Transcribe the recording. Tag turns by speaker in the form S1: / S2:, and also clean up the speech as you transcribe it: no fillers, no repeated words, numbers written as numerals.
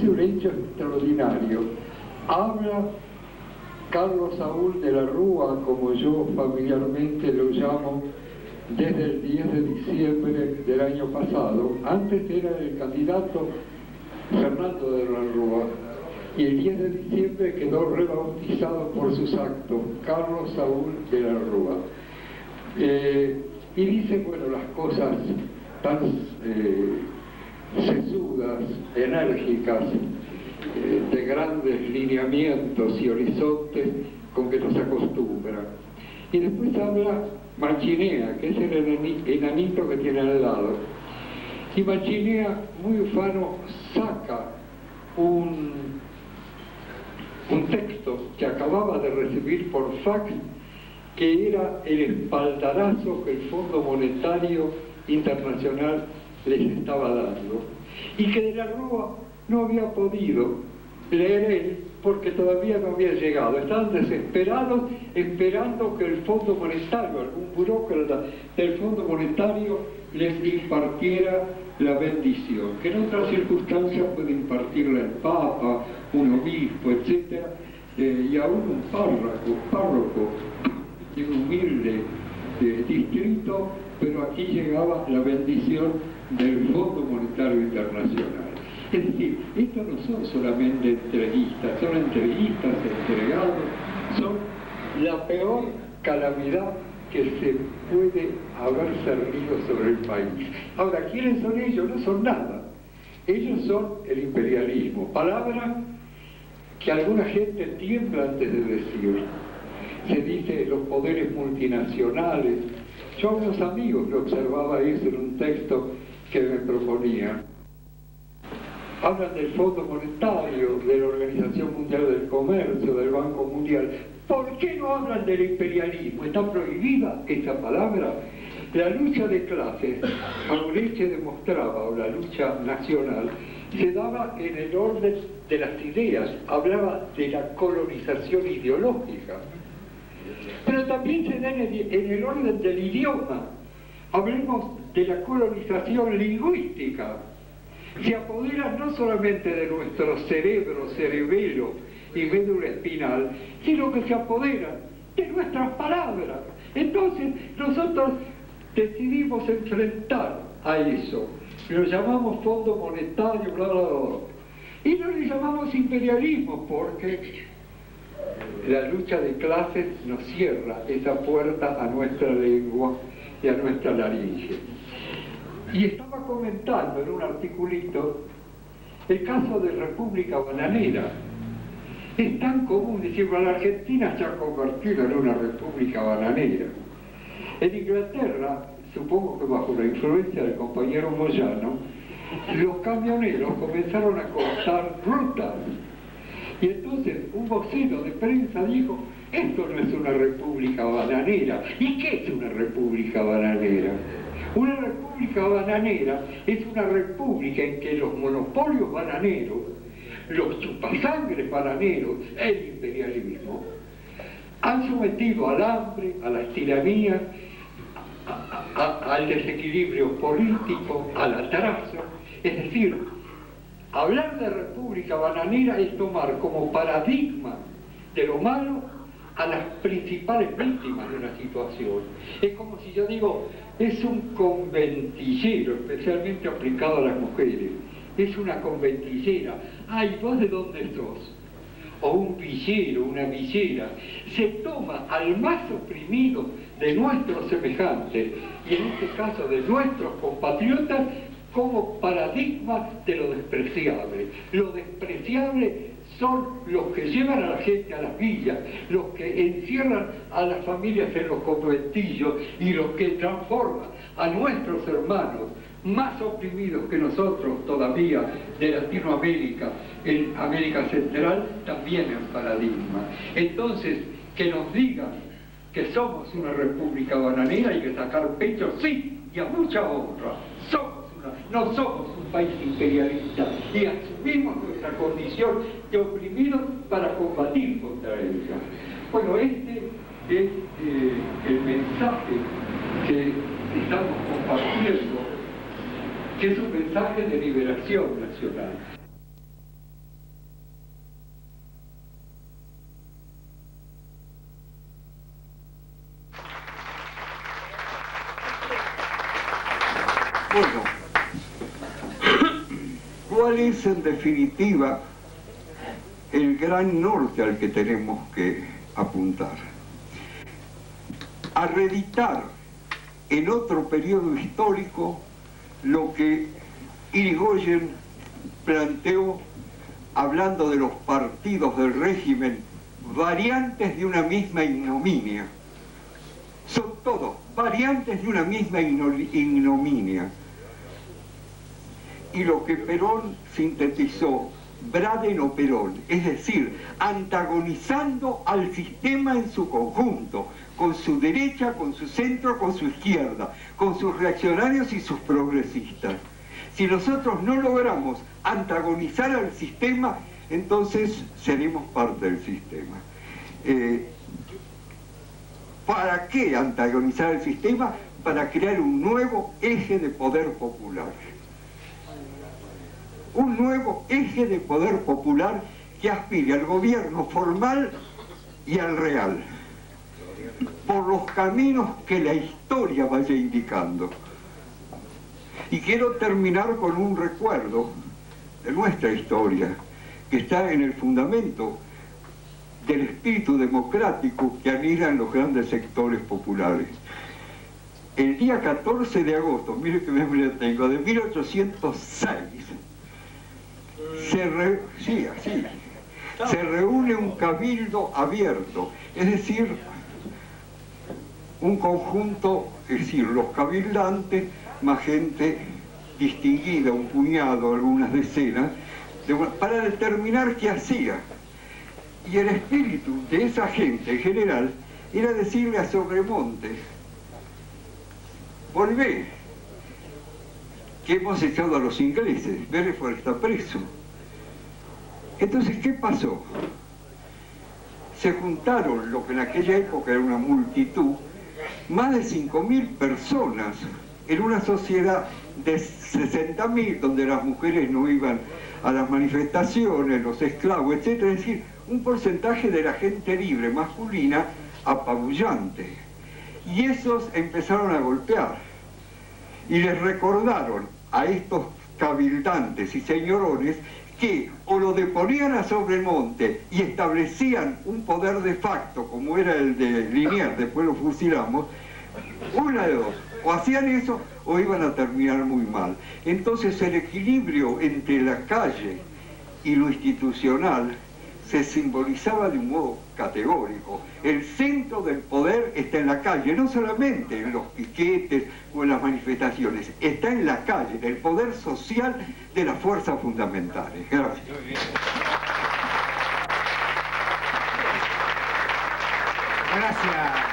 S1: un hecho extraordinario. Habla Carlos Saúl de la Rúa, como yo familiarmente lo llamo, desde el 10 de diciembre del año pasado. Antes era el candidato Fernando de la Rúa, y el 10 de diciembre quedó rebautizado por sus actos, Carlos Saúl de la Rúa. Y dice, bueno, las cosas tan sesudas, enérgicas, de grandes lineamientos y horizontes con que nos acostumbra. Y después habla Machinea, que es el enanito que tiene al lado. Y Machinea, muy ufano, saca un texto que acababa de recibir por fax, que era el espaldarazo que el Fondo Monetario Internacional les estaba dando, y que de la Rúa no había podido leer él porque todavía no había llegado. Estaban desesperados esperando que el Fondo Monetario, algún burócrata del Fondo Monetario, les impartiera la bendición, que en otras circunstancias puede impartirla el Papa, un obispo, etc., y aún un párroco de un humilde distrito, pero aquí llegaba la bendición del Fondo Monetario Internacional. Es decir, estos no son solamente entreguistas, son entreguistas, entregados, son la peor calamidad que se puede haber servido sobre el país. Ahora, ¿quiénes son ellos? No son nada. Ellos son el imperialismo, palabra que alguna gente tiembla antes de decir. Se dice los poderes multinacionales. Yo a unos amigos que observaba eso en un texto que me proponía. Hablan del Fondo Monetario, de la Organización Mundial del Comercio, del Banco Mundial. ¿Por qué no hablan del imperialismo? ¿Está prohibida esa palabra? La lucha de clases, Aureche demostraba, o la lucha nacional, se daba en el orden de las ideas, hablaba de la colonización ideológica. Pero también se da en el orden del idioma. Hablemos de la colonización lingüística. Se apoderan no solamente de nuestro cerebelo y médula espinal, sino que se apoderan de nuestras palabras. Entonces nosotros decidimos enfrentar a eso. Lo llamamos Fondo Monetario, bla, bla, bla. Y no le llamamos imperialismo porque la lucha de clases nos cierra esa puerta a nuestra lengua y a nuestra laringe. Y estaba comentando en un articulito el caso de República Bananera. Es tan común decir, que la Argentina se ha convertido en una república bananera. En Inglaterra, supongo que bajo la influencia del compañero Moyano, los camioneros comenzaron a cortar rutas. Y entonces un vocero de prensa dijo, esto no es una república bananera. ¿Y qué es una república bananera? Una república bananera es una república en que los monopolios bananeros, los chupasangres bananeros, el imperialismo, han sometido al hambre, a las tiranías, al desequilibrio político, al atraso. Es decir, hablar de república bananera es tomar como paradigma de lo malo a las principales víctimas de una situación. Es como si yo digo, es un conventillero, especialmente aplicado a las mujeres. Es una conventillera. Ay, ¿vos de dónde sos? O un villero, una villera. Se toma al más oprimido de nuestros semejantes, y en este caso de nuestros compatriotas, como paradigma de lo despreciable. Lo despreciable son los que llevan a la gente a las villas, los que encierran a las familias en los conventillos y los que transforman a nuestros hermanos más oprimidos que nosotros todavía de Latinoamérica, en América Central, también en paradigma. Entonces, que nos digan que somos una república bananera y que sacar pecho, sí, y a mucha honra. No somos un país imperialista y asumimos nuestra condición de oprimidos para combatir contra ella. Bueno, este es el mensaje que estamos compartiendo, que es un mensaje de liberación nacional.
S2: Bueno, ¿cuál es en definitiva el gran norte al que tenemos que apuntar? A reeditar en otro periodo histórico lo que Irigoyen planteó hablando de los partidos del régimen, variantes de una misma ignominia. Son todos variantes de una misma ignominia. Y lo que Perón sintetizó, Braden o Perón, es decir, antagonizando al sistema en su conjunto, con su derecha, con su centro, con su izquierda, con sus reaccionarios y sus progresistas. Si nosotros no logramos antagonizar al sistema, entonces seremos parte del sistema. ¿Para qué antagonizar el sistema? Para crear un nuevo eje de poder popular. Un nuevo eje de poder popular que aspire al gobierno formal y al real, por los caminos que la historia vaya indicando. Y quiero terminar con un recuerdo de nuestra historia, que está en el fundamento del espíritu democrático que anida en los grandes sectores populares. El día 14 de agosto, mire que memoria tengo, de 1806, se reúne un cabildo abierto, es decir, un conjunto, es decir, los cabildantes, más gente distinguida, un puñado, algunas decenas, para determinar qué hacía. Y el espíritu de esa gente en general era decirle a Sobremonte: volvé, que hemos echado a los ingleses, Belfort está preso. Entonces, ¿qué pasó? Se juntaron lo que en aquella época era una multitud, más de 5.000 personas, en una sociedad de 60.000, donde las mujeres no iban a las manifestaciones, los esclavos, etc. Es decir, un porcentaje de la gente libre masculina apabullante. Y esos empezaron a golpear. Y les recordaron a estos cabildantes y señorones que o lo deponían a Sobremonte y establecían un poder de facto, como era el de Liniers, después lo fusilamos, una de dos, o hacían eso o iban a terminar muy mal. Entonces el equilibrio entre la calle y lo institucional se simbolizaba de un modo categórico. El centro del poder está en la calle, no solamente en los piquetes o en las manifestaciones, está en la calle, en el poder social de las fuerzas fundamentales. Gracias.
S3: Gracias.